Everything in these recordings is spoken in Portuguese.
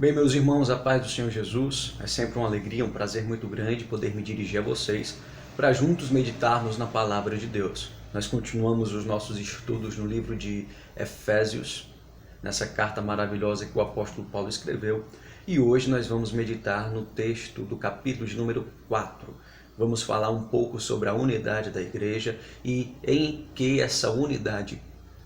Bem, meus irmãos, a paz do Senhor Jesus, é sempre uma alegria, um prazer muito grande poder me dirigir a vocês para juntos meditarmos na Palavra de Deus. Nós continuamos os nossos estudos no livro de Efésios, nessa carta maravilhosa que o apóstolo Paulo escreveu, e hoje nós vamos meditar no texto do capítulo de número 4. Vamos falar um pouco sobre a unidade da igreja e em que essa unidade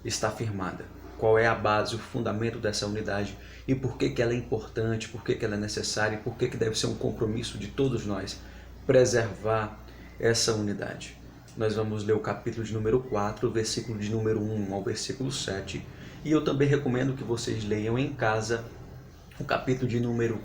está firmada. Qual é a base, o fundamento dessa unidade e por que ela é importante, por que ela é necessária e por que deve ser um compromisso de todos nós preservar essa unidade. Nós vamos ler o capítulo de número 4, versículo de número 1 ao versículo 7, e eu também recomendo que vocês leiam em casa o capítulo de número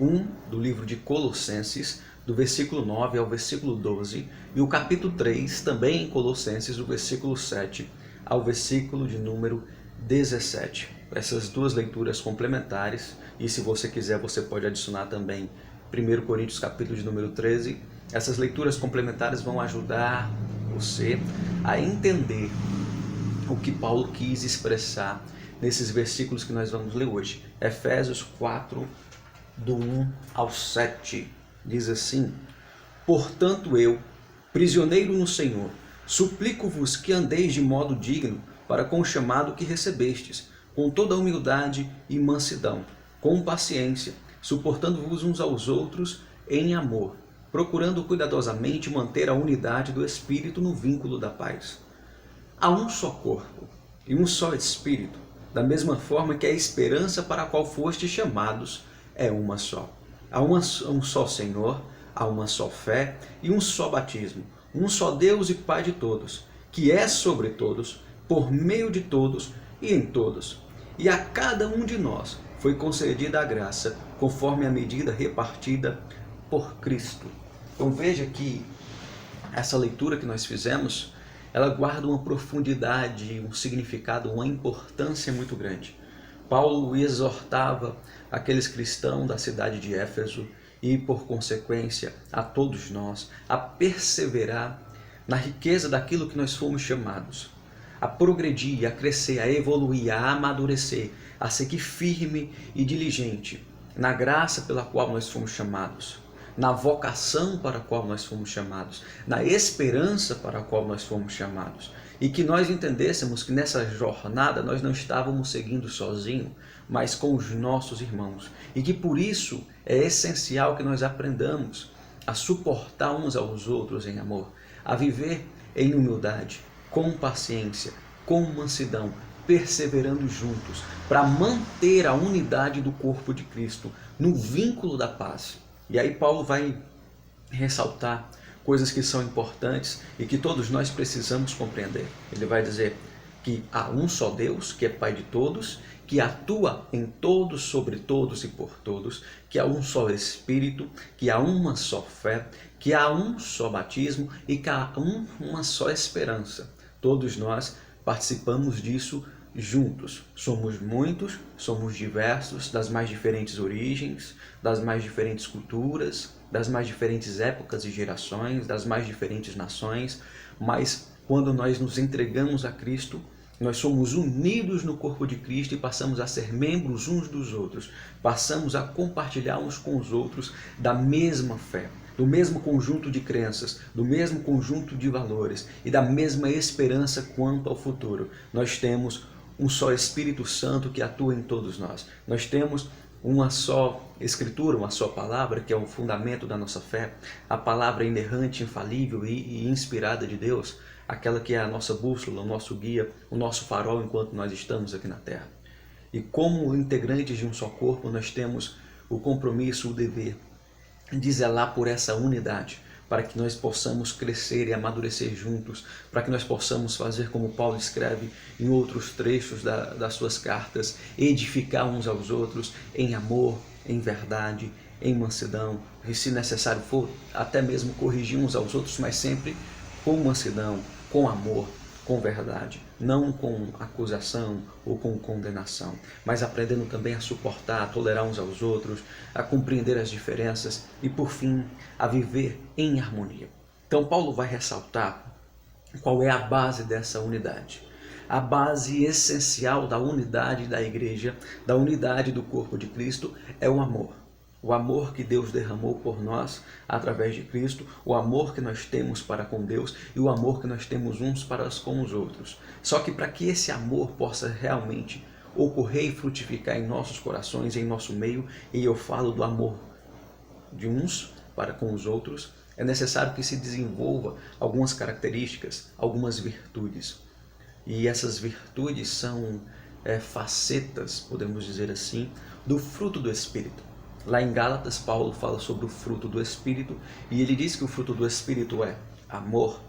1 do livro de Colossenses, do versículo 9 ao versículo 12, e o capítulo 3, também em Colossenses, do versículo 7 ao versículo de número 17. Essas duas leituras complementares, e se você quiser você pode adicionar também 1 Coríntios capítulo de número 13. Essas leituras complementares vão ajudar você a entender o que Paulo quis expressar nesses versículos que nós vamos ler hoje. Efésios 4, do 1 ao 7, diz assim: Portanto eu, prisioneiro no Senhor, suplico-vos que andeis de modo digno para com o chamado que recebestes, com toda a humildade e mansidão, com paciência, suportando-vos uns aos outros em amor, procurando cuidadosamente manter a unidade do Espírito no vínculo da paz. Há um só corpo e um só Espírito, da mesma forma que a esperança para a qual fostes chamados é uma só. Há um só Senhor, há uma só fé e um só batismo, um só Deus e Pai de todos, que é sobre todos, por meio de todos e em todos. E a cada um de nós foi concedida a graça, conforme a medida repartida por Cristo. Então veja que essa leitura que nós fizemos, ela guarda uma profundidade, um significado, uma importância muito grande. Paulo exortava aqueles cristãos da cidade de Éfeso e, por consequência, a todos nós, a perseverar na riqueza daquilo que nós fomos chamados, a progredir, a crescer, a evoluir, a amadurecer, a seguir firme e diligente na graça pela qual nós fomos chamados, na vocação para a qual nós fomos chamados, na esperança para a qual nós fomos chamados. E que nós entendêssemos que nessa jornada nós não estávamos seguindo sozinhos, mas com os nossos irmãos. E que por isso é essencial que nós aprendamos a suportar uns aos outros em amor, a viver em humildade, com paciência, com mansidão, perseverando juntos, para manter a unidade do corpo de Cristo no vínculo da paz. E aí Paulo vai ressaltar coisas que são importantes e que todos nós precisamos compreender. Ele vai dizer que há um só Deus, que é Pai de todos, que atua em todos, sobre todos e por todos, que há um só Espírito, que há uma só fé, que há um só batismo e que há uma só esperança. Todos nós participamos disso juntos. Somos muitos, somos diversos, das mais diferentes origens, das mais diferentes culturas, das mais diferentes épocas e gerações, das mais diferentes nações, mas quando nós nos entregamos a Cristo, nós somos unidos no corpo de Cristo e passamos a ser membros uns dos outros, passamos a compartilhar uns com os outros da mesma fé, do mesmo conjunto de crenças, do mesmo conjunto de valores e da mesma esperança quanto ao futuro. Nós temos um só Espírito Santo que atua em todos nós. Nós temos uma só Escritura, uma só palavra, que é o fundamento da nossa fé, a palavra inerrante, infalível e inspirada de Deus, aquela que é a nossa bússola, o nosso guia, o nosso farol enquanto nós estamos aqui na Terra. E como integrantes de um só corpo, nós temos o compromisso, o dever de zelar por essa unidade, para que nós possamos crescer e amadurecer juntos, para que nós possamos fazer como Paulo escreve em outros trechos das suas cartas, edificar uns aos outros em amor, em verdade, em mansidão, e se necessário for, até mesmo corrigir uns aos outros, mas sempre com mansidão, com amor, com verdade, não com acusação ou com condenação, mas aprendendo também a suportar, a tolerar uns aos outros, a compreender as diferenças e, por fim, a viver em harmonia. Então, Paulo vai ressaltar qual é a base dessa unidade. A base essencial da unidade da igreja, da unidade do corpo de Cristo, é o amor. O amor que Deus derramou por nós através de Cristo, o amor que nós temos para com Deus e o amor que nós temos uns para com os outros. Só que para que esse amor possa realmente ocorrer e frutificar em nossos corações, em nosso meio, e eu falo do amor de uns para com os outros, é necessário que se desenvolva algumas características, algumas virtudes. E essas virtudes são facetas, podemos dizer assim, do fruto do Espírito. Lá em Gálatas, Paulo fala sobre o fruto do Espírito e ele diz que o fruto do Espírito é amor,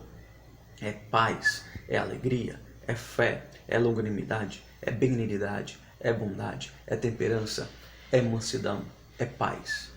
é paz, é alegria, é fé, é longanimidade, é benignidade, é bondade, é temperança, é mansidão, é paz.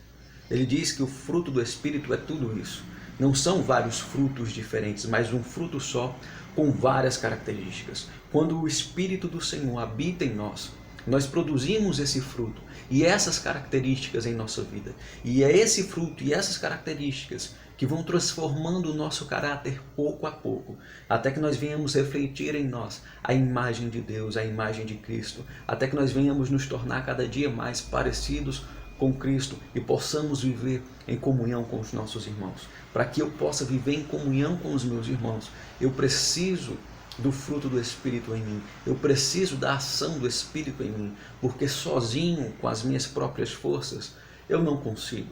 Ele diz que o fruto do Espírito é tudo isso. Não são vários frutos diferentes, mas um fruto só com várias características. Quando o Espírito do Senhor habita em nós, nós produzimos esse fruto e essas características em nossa vida. E é esse fruto e essas características que vão transformando o nosso caráter pouco a pouco, até que nós venhamos refletir em nós a imagem de Deus, a imagem de Cristo, até que nós venhamos nos tornar cada dia mais parecidos com Cristo e possamos viver em comunhão com os nossos irmãos. Para que eu possa viver em comunhão com os meus irmãos, eu preciso do fruto do Espírito em mim. Eu preciso da ação do Espírito em mim, porque sozinho, com as minhas próprias forças, eu não consigo.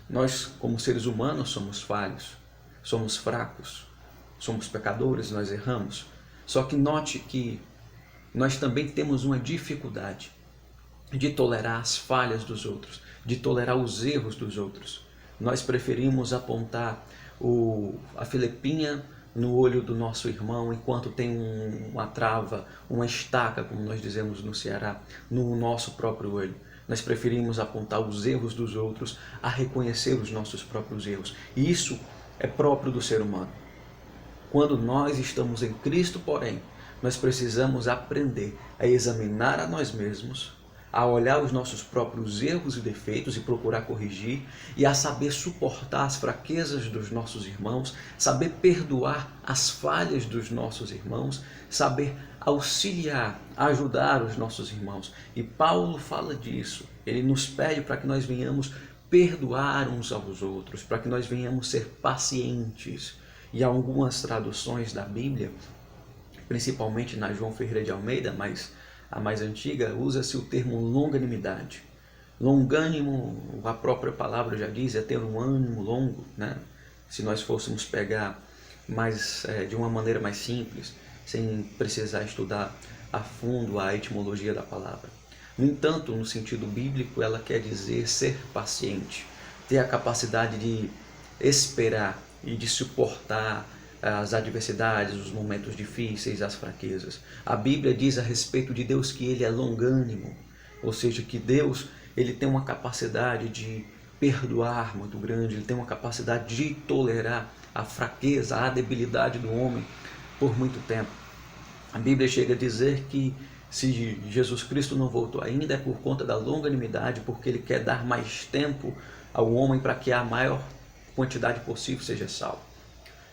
Nós, como seres humanos, somos falhos, somos fracos, somos pecadores, nós erramos. Só que note que nós também temos uma dificuldade de tolerar as falhas dos outros, de tolerar os erros dos outros. Nós preferimos apontar a filepinha no olho do nosso irmão, enquanto tem uma trava, uma estaca, como nós dizemos no Ceará, no nosso próprio olho. Nós preferimos apontar os erros dos outros a reconhecer os nossos próprios erros. E isso é próprio do ser humano. Quando nós estamos em Cristo, porém, nós precisamos aprender a examinar a nós mesmos, a olhar os nossos próprios erros e defeitos e procurar corrigir, e a saber suportar as fraquezas dos nossos irmãos, saber perdoar as falhas dos nossos irmãos, saber auxiliar, ajudar os nossos irmãos. E Paulo fala disso, ele nos pede para que nós venhamos perdoar uns aos outros, para que nós venhamos ser pacientes. E algumas traduções da Bíblia, principalmente na João Ferreira de Almeida, mas a mais antiga, usa-se o termo longanimidade. Longânimo, a própria palavra já diz, é ter um ânimo longo, né? Se nós fôssemos pegar de uma maneira mais simples, sem precisar estudar a fundo a etimologia da palavra. No entanto, no sentido bíblico, ela quer dizer ser paciente, ter a capacidade de esperar e de suportar as adversidades, os momentos difíceis, as fraquezas. A Bíblia diz a respeito de Deus que Ele é longânimo, ou seja, que Deus ele tem uma capacidade de perdoar muito grande, Ele tem uma capacidade de tolerar a fraqueza, a debilidade do homem por muito tempo. A Bíblia chega a dizer que se Jesus Cristo não voltou ainda é por conta da longanimidade, porque Ele quer dar mais tempo ao homem para que a maior quantidade possível seja salvo.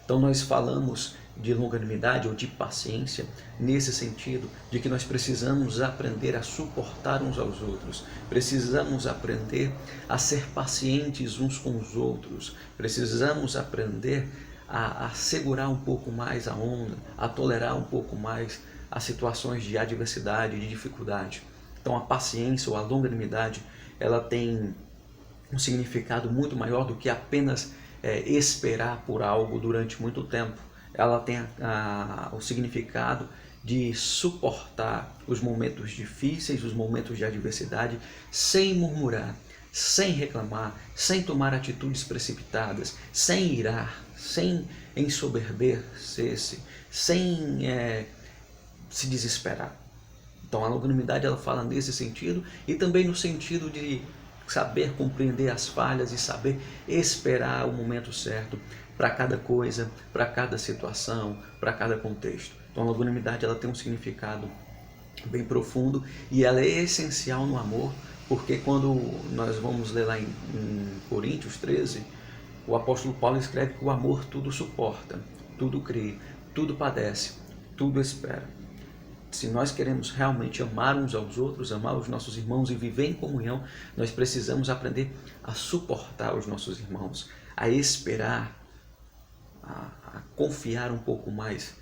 Então nós falamos de longanimidade ou de paciência nesse sentido de que nós precisamos aprender a suportar uns aos outros, precisamos aprender a ser pacientes uns com os outros, precisamos aprender a segurar um pouco mais a onda, a tolerar um pouco mais as situações de adversidade, de dificuldade. Então a paciência ou a longanimidade, ela tem um significado muito maior do que apenas esperar por algo durante muito tempo. Ela tem o significado de suportar os momentos difíceis, os momentos de adversidade, sem murmurar, sem reclamar, sem tomar atitudes precipitadas, sem irar, sem ensoberbecer-se, sem se desesperar. Então a longanimidade ela fala nesse sentido e também no sentido de saber compreender as falhas e saber esperar o momento certo para cada coisa, para cada situação, para cada contexto. Então a longanimidade ela tem um significado bem profundo e ela é essencial no amor, porque quando nós vamos ler lá em Coríntios 13, o apóstolo Paulo escreve que o amor tudo suporta, tudo crê, tudo padece, tudo espera. Se nós queremos realmente amar uns aos outros, amar os nossos irmãos e viver em comunhão, nós precisamos aprender a suportar os nossos irmãos, a esperar, a confiar um pouco mais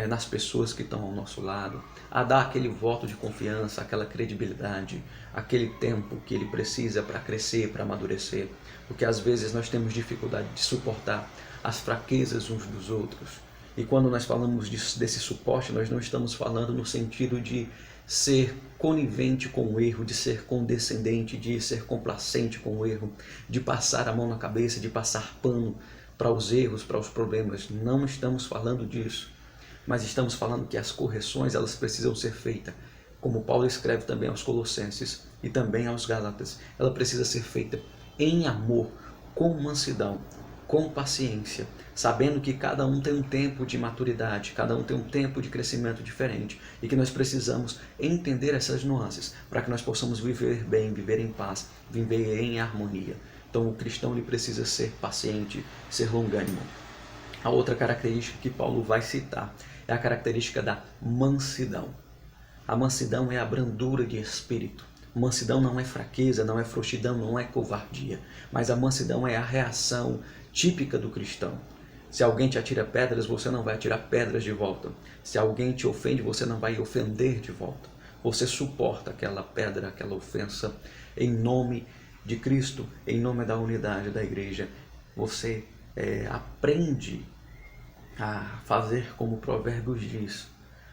nas pessoas que estão ao nosso lado, a dar aquele voto de confiança, aquela credibilidade, aquele tempo que ele precisa para crescer, para amadurecer, porque às vezes nós temos dificuldade de suportar as fraquezas uns dos outros. E quando nós falamos desse suporte, nós não estamos falando no sentido de ser conivente com o erro, de ser condescendente, de ser complacente com o erro, de passar a mão na cabeça, de passar pano para os erros, para os problemas. Não estamos falando disso, mas estamos falando que as correções elas precisam ser feitas, como Paulo escreve também aos Colossenses e também aos Gálatas. Ela precisa ser feita em amor, com mansidão, com paciência, sabendo que cada um tem um tempo de maturidade, cada um tem um tempo de crescimento diferente e que nós precisamos entender essas nuances para que nós possamos viver bem, viver em paz, viver em harmonia. Então o cristão ele precisa ser paciente, ser longânimo. A outra característica que Paulo vai citar é a característica da mansidão. A mansidão é a brandura de espírito. Mansidão não é fraqueza, não é frouxidão, não é covardia, mas a mansidão é a reação típica do cristão. Se alguém te atira pedras, você não vai atirar pedras de volta. Se alguém te ofende, você não vai ofender de volta. Você suporta aquela pedra, aquela ofensa, em nome de Cristo, em nome da unidade da igreja. Você aprende a fazer como o Provérbios diz.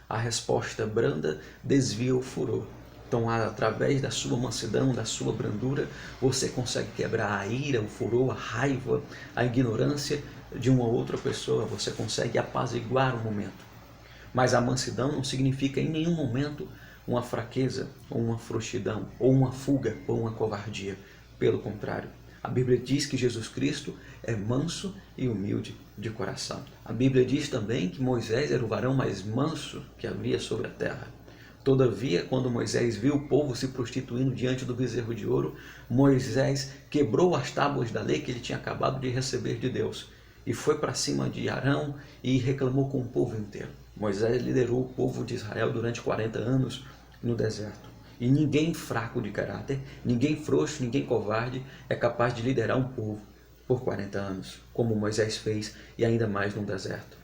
A resposta branda desvia o furor. Então, através da sua mansidão, da sua brandura, você consegue quebrar a ira, o furor, a raiva, a ignorância de uma outra pessoa. Você consegue apaziguar o momento. Mas a mansidão não significa em nenhum momento uma fraqueza, ou uma frouxidão, ou uma fuga, ou uma covardia. Pelo contrário, a Bíblia diz que Jesus Cristo é manso e humilde de coração. A Bíblia diz também que Moisés era o varão mais manso que havia sobre a terra. Todavia, quando Moisés viu o povo se prostituindo diante do bezerro de ouro, Moisés quebrou as tábuas da lei que ele tinha acabado de receber de Deus e foi para cima de Arão e reclamou com o povo inteiro. Moisés liderou o povo de Israel durante 40 anos no deserto. E ninguém fraco de caráter, ninguém frouxo, ninguém covarde é capaz de liderar um povo por 40 anos, como Moisés fez e ainda mais no deserto.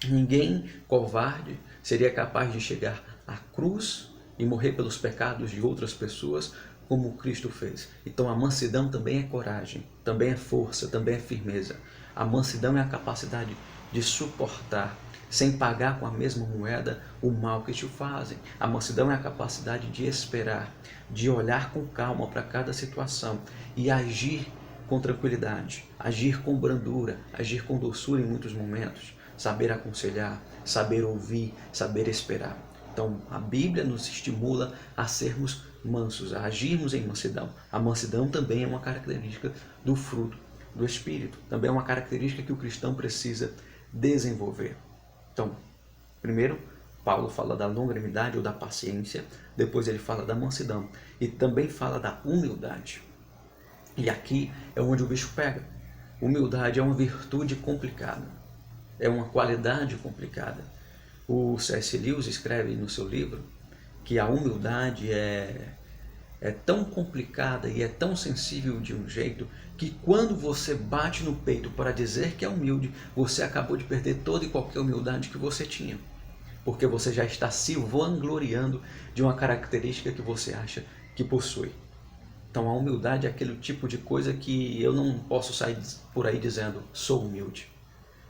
Ninguém covarde seria capaz de chegar à cruz e morrer pelos pecados de outras pessoas como Cristo fez. Então a mansidão também é coragem, também é força, também é firmeza. A mansidão é a capacidade de suportar, sem pagar com a mesma moeda o mal que te fazem. A mansidão é a capacidade de esperar, de olhar com calma para cada situação e agir com tranquilidade, agir com brandura, agir com doçura em muitos momentos, saber aconselhar, saber ouvir, saber esperar. Então a Bíblia nos estimula a sermos mansos, a agirmos em mansidão. A mansidão também é uma característica do fruto do Espírito, também é uma característica que o cristão precisa desenvolver. Então, primeiro, Paulo fala da longanimidade ou da paciência, depois ele fala da mansidão e também fala da humildade. E aqui é onde o bicho pega. Humildade é uma virtude complicada, é uma qualidade complicada. O C.S. Lewis escreve no seu livro que a humildade é tão complicada e é tão sensível de um jeito que quando você bate no peito para dizer que é humilde, você acabou de perder toda e qualquer humildade que você tinha, porque você já está se vangloriando de uma característica que você acha que possui. Então a humildade é aquele tipo de coisa que eu não posso sair por aí dizendo sou humilde.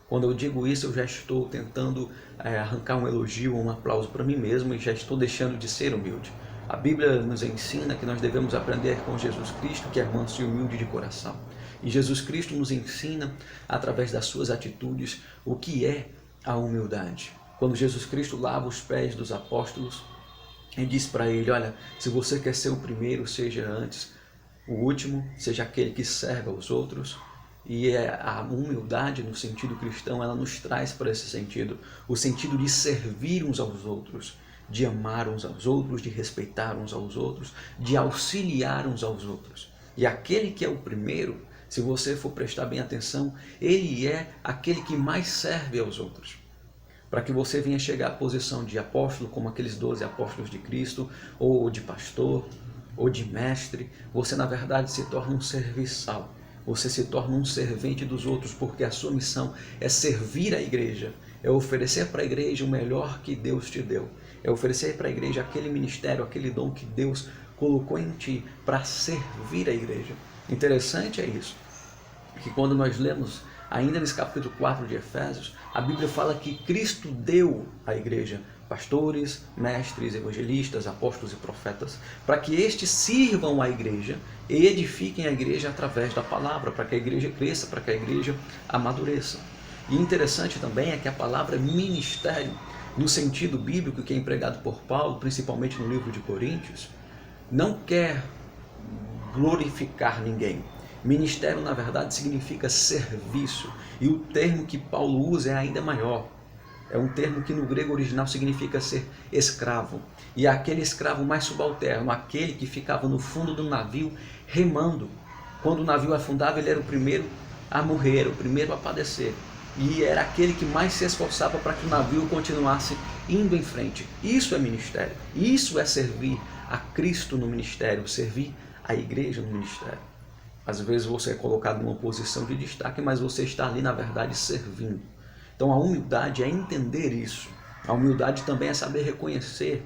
Quando eu digo isso, eu já estou tentando arrancar um elogio ou um aplauso para mim mesmo e já estou deixando de ser humilde. A Bíblia nos ensina que nós devemos aprender com Jesus Cristo, que é manso e humilde de coração. E Jesus Cristo nos ensina, através das suas atitudes, o que é a humildade. Quando Jesus Cristo lava os pés dos apóstolos, e diz para ele, olha, se você quer ser o primeiro, seja antes o último, seja aquele que serve aos outros. E a humildade no sentido cristão, ela nos traz para esse sentido, o sentido de servir uns aos outros, de amar uns aos outros, de respeitar uns aos outros, de auxiliar uns aos outros. E aquele que é o primeiro, se você for prestar bem atenção, ele é aquele que mais serve aos outros. para que você venha chegar à posição de apóstolo, como aqueles 12 apóstolos de Cristo, ou de pastor, ou de mestre. Você na verdade se torna um serviçal, você se torna um servente dos outros, porque a sua missão é servir a igreja, é oferecer para a igreja o melhor que Deus te deu, é oferecer para a igreja aquele ministério, aquele dom que Deus colocou em ti para servir a igreja. Interessante é isso, que quando nós lemos ainda nesse capítulo 4 de Efésios, a Bíblia fala que Cristo deu à igreja pastores, mestres, evangelistas, apóstolos e profetas, para que estes sirvam a igreja e edifiquem a igreja através da palavra, para que a igreja cresça, para que a igreja amadureça. E interessante também é que a palavra ministério, no sentido bíblico que é empregado por Paulo, principalmente no livro de Coríntios, não quer glorificar ninguém. Ministério, na verdade, significa serviço. E o termo que Paulo usa é ainda maior. É um termo que no grego original significa ser escravo. E aquele escravo mais subalterno, aquele que ficava no fundo do navio remando. Quando o navio afundava, ele era o primeiro a morrer, o primeiro a padecer. E era aquele que mais se esforçava para que o navio continuasse indo em frente. Isso é ministério. Isso é servir a Cristo no ministério, servir a igreja no ministério. Às vezes você é colocado numa posição de destaque, mas você está ali, na verdade, servindo. Então a humildade é entender isso. A humildade também é saber reconhecer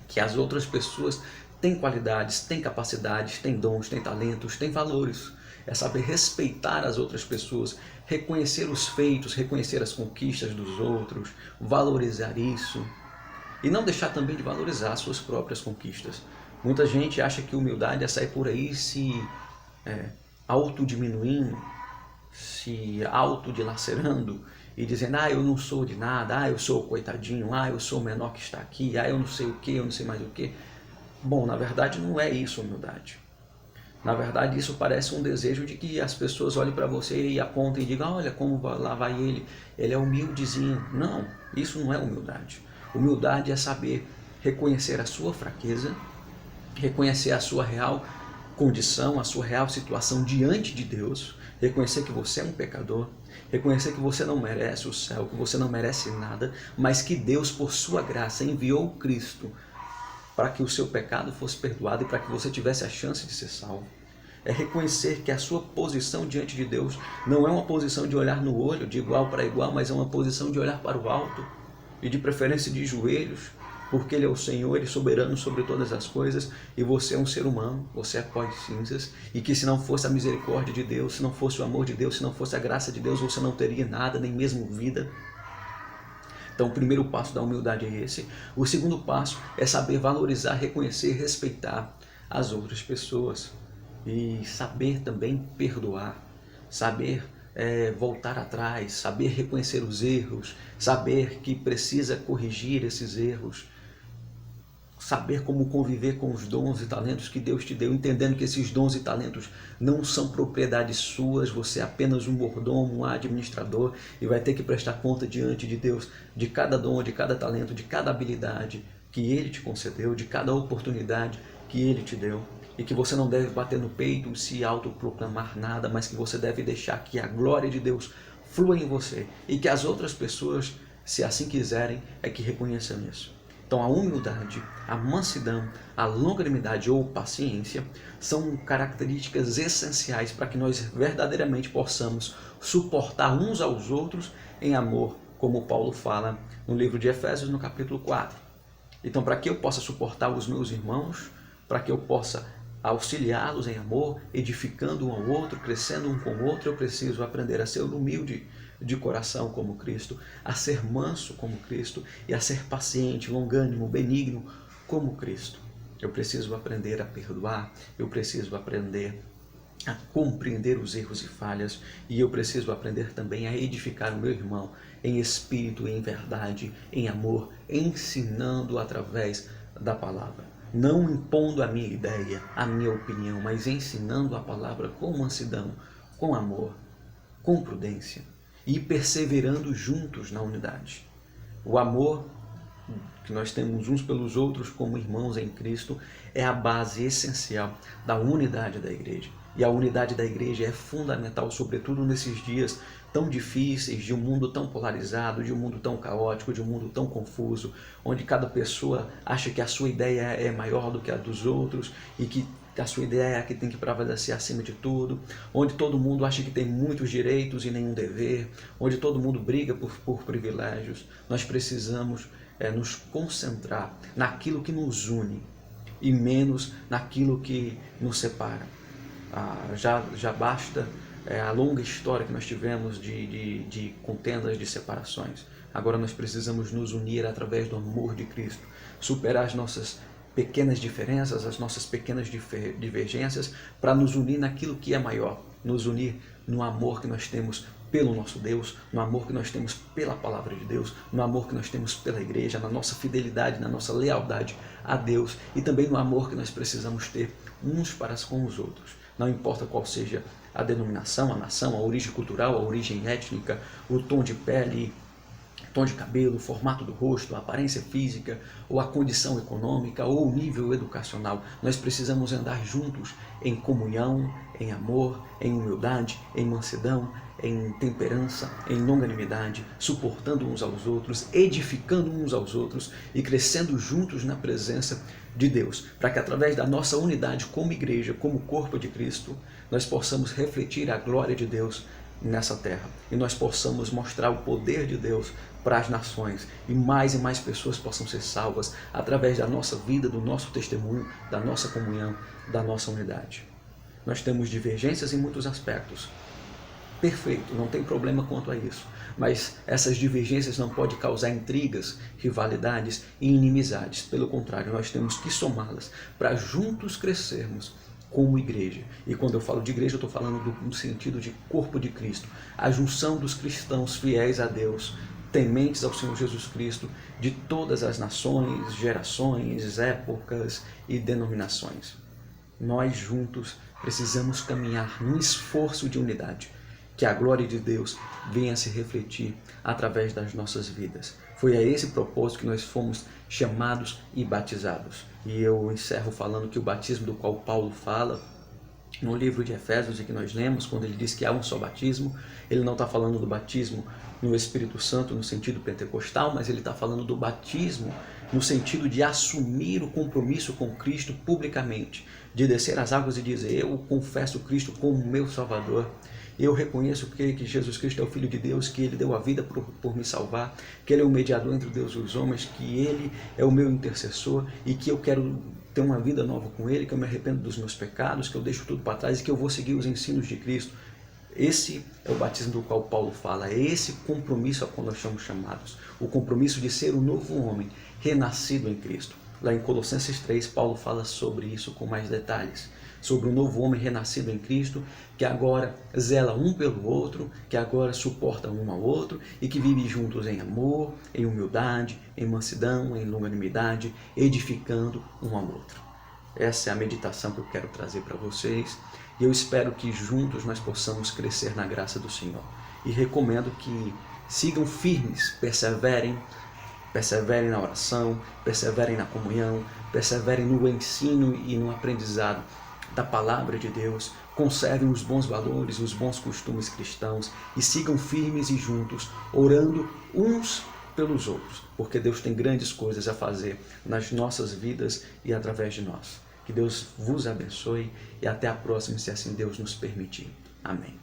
que as outras pessoas têm qualidades, têm capacidades, têm dons, têm talentos, têm valores. É saber respeitar as outras pessoas, reconhecer os feitos, reconhecer as conquistas dos outros, valorizar isso. E não deixar também de valorizar as suas próprias conquistas. Muita gente acha que humildade é sair por aí se autodiminuindo, se autodilacerando e dizendo, eu não sou de nada, eu sou o coitadinho, eu sou o menor que está aqui, eu não sei o que, eu não sei mais o que. Bom, na verdade não é isso humildade. Na verdade isso parece um desejo de que as pessoas olhem para você e apontem e digam, olha como lá vai ele é humildezinho. Não, isso não é humildade. Humildade é saber reconhecer a sua fraqueza, reconhecer a sua real condição, a sua real situação diante de Deus, reconhecer que você é um pecador, reconhecer que você não merece o céu, que você não merece nada, mas que Deus, por sua graça, enviou Cristo para que o seu pecado fosse perdoado e para que você tivesse a chance de ser salvo. É reconhecer que a sua posição diante de Deus não é uma posição de olhar no olho, de igual para igual, mas é uma posição de olhar para o alto e de preferência de joelhos, porque Ele é o Senhor, Ele é soberano sobre todas as coisas, e você é um ser humano, você é pó de cinzas, e que se não fosse a misericórdia de Deus, se não fosse o amor de Deus, se não fosse a graça de Deus, você não teria nada, nem mesmo vida. Então o primeiro passo da humildade é esse. O segundo passo é saber valorizar, reconhecer, respeitar as outras pessoas, e saber também perdoar, saber voltar atrás, saber reconhecer os erros, saber que precisa corrigir esses erros, saber como conviver com os dons e talentos que Deus te deu, entendendo que esses dons e talentos não são propriedades suas, você é apenas um mordomo, um administrador, e vai ter que prestar conta diante de Deus de cada dom, de cada talento, de cada habilidade que Ele te concedeu, de cada oportunidade que Ele te deu, e que você não deve bater no peito e se autoproclamar nada, mas que você deve deixar que a glória de Deus flua em você, e que as outras pessoas, se assim quiserem, é que reconheçam isso. Então a humildade, a mansidão, a longanimidade ou paciência são características essenciais para que nós verdadeiramente possamos suportar uns aos outros em amor, como Paulo fala no livro de Efésios, no capítulo 4. Então, para que eu possa suportar os meus irmãos, para que eu possa auxiliá-los em amor, edificando um ao outro, crescendo um com o outro, eu preciso aprender a ser humilde de coração como Cristo, a ser manso como Cristo e a ser paciente, longânimo, benigno como Cristo. Eu preciso aprender a perdoar, eu preciso aprender a compreender os erros e falhas, e eu preciso aprender também a edificar o meu irmão em espírito, em verdade, em amor, ensinando através da palavra. Não impondo a minha ideia, a minha opinião, mas ensinando a palavra com mansidão, com amor, com prudência e perseverando juntos na unidade. O amor que nós temos uns pelos outros como irmãos em Cristo é a base essencial da unidade da igreja. E a unidade da igreja é fundamental, sobretudo nesses dias tão difíceis, de um mundo tão polarizado, de um mundo tão caótico, de um mundo tão confuso, onde cada pessoa acha que a sua ideia é maior do que a dos outros e que a sua ideia é a que tem que prevalecer acima de tudo, onde todo mundo acha que tem muitos direitos e nenhum dever, onde todo mundo briga por privilégios. Nós precisamos nos concentrar naquilo que nos une e menos naquilo que nos separa. Já basta a longa história que nós tivemos de contendas, de separações. Agora nós precisamos nos unir através do amor de Cristo, superar as nossas pequenas diferenças, as nossas pequenas divergências, para nos unir naquilo que é maior, nos unir no amor que nós temos pelo nosso Deus, no amor que nós temos pela palavra de Deus, no amor que nós temos pela igreja, na nossa fidelidade, na nossa lealdade a Deus e também no amor que nós precisamos ter uns para com os outros. Não importa qual seja a denominação, a nação, a origem cultural, a origem étnica, o tom de pele, tom de cabelo, o formato do rosto, a aparência física, ou a condição econômica, ou o nível educacional. Nós precisamos andar juntos em comunhão, em amor, em humildade, em mansidão, em temperança, em longanimidade, suportando uns aos outros, edificando uns aos outros e crescendo juntos na presença de Deus, para que através da nossa unidade como igreja, como corpo de Cristo, nós possamos refletir a glória de Deus nessa terra e nós possamos mostrar o poder de Deus para as nações e mais pessoas possam ser salvas através da nossa vida, do nosso testemunho, da nossa comunhão, da nossa unidade. Nós temos divergências em muitos aspectos. Perfeito, não tem problema quanto a isso. Mas essas divergências não podem causar intrigas, rivalidades e inimizades. Pelo contrário, nós temos que somá-las para juntos crescermos como igreja. E quando eu falo de igreja, eu estou falando no sentido de corpo de Cristo. A junção dos cristãos fiéis a Deus, tementes ao Senhor Jesus Cristo, de todas as nações, gerações, épocas e denominações. Nós juntos precisamos caminhar num esforço de unidade, que a glória de Deus venha se refletir através das nossas vidas. Foi a esse propósito que nós fomos chamados e batizados. E eu encerro falando que o batismo do qual Paulo fala no livro de Efésios e que nós lemos, quando ele diz que há um só batismo, ele não está falando do batismo no Espírito Santo no sentido pentecostal, mas ele está falando do batismo no sentido de assumir o compromisso com Cristo publicamente, de descer as águas e dizer: eu confesso Cristo como meu Salvador, eu reconheço que Jesus Cristo é o Filho de Deus, que Ele deu a vida por me salvar, que Ele é o mediador entre Deus e os homens, que Ele é o meu intercessor e que eu quero ter uma vida nova com Ele, que eu me arrependo dos meus pecados, que eu deixo tudo para trás e que eu vou seguir os ensinos de Cristo. Esse é o batismo do qual Paulo fala, é esse compromisso a qual nós somos chamados, o compromisso de ser um novo homem, renascido em Cristo. Lá em Colossenses 3, Paulo fala sobre isso com mais detalhes, sobre um novo homem renascido em Cristo, que agora zela um pelo outro, que agora suporta um ao outro e que vive juntos em amor, em humildade, em mansidão, em longanimidade, edificando um ao outro. Essa é a meditação que eu quero trazer para vocês e eu espero que juntos nós possamos crescer na graça do Senhor. E recomendo que sigam firmes, perseverem na oração, perseverem na comunhão, perseverem no ensino e no aprendizado da palavra de Deus, conservem os bons valores, os bons costumes cristãos e sigam firmes e juntos, orando uns pelos outros, porque Deus tem grandes coisas a fazer nas nossas vidas e através de nós. Que Deus vos abençoe e até a próxima, se assim Deus nos permitir. Amém.